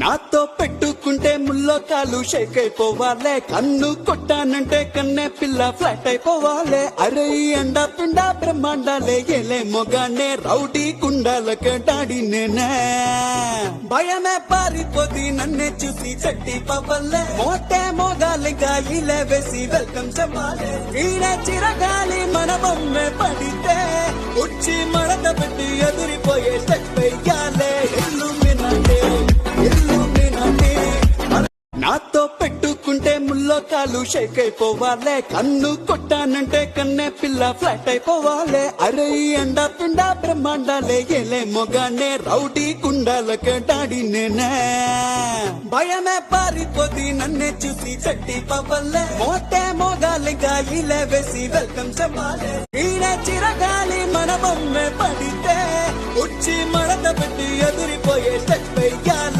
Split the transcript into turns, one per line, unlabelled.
నాతో పెట్టుకుంటే ముల్లో కాలు షేక్ అయిపోవాలే, కన్ను కొట్టానంటే కన్నే పిల్ల ఫ్లాట్ అయిపోవాలే. అరే అండా పిండా బ్రహ్మాండాలే ఏలే మొగానే, రౌడీ కుండాలకే డాడీ నేనే. భయమే పారిపోతి నన్నే చూసి చెట్టి పవల్లే, మోటే మోగాలిగా ఇలే వేసి వెల్కమ్ చెప్పాలే. ఈడే చిరగాలి మన బొమ్మే పడితే వచ్చి మడత పెట్టి ఎదురిపోయే స్టెప్ వెయ్యాలే. నాతో పెట్టుకుంటే ముల్లో కాలు షేక్ అయిపోవాలే, కన్ను కొట్టానంటే కన్నే పిల్ల ఫ్లాట్ అయిపోవాలే. అరే అండా పిండా బ్రహ్మాండాలే ఏలే మొగానే, రౌడీ కుండాలకే డాడీ నేనే. భయమే పారిపోతి నన్నే చూసి చెట్టి పవల్లే, మోటే మోగాలిగా ఇలే వేసి వెల్కమ్ చెప్పాలే. ఈడే చిరగాలి మన బొమ్మే పడితే వచ్చి మడత పెట్టి ఎదురిపోయే స్టెప్ వెయ్యాలే.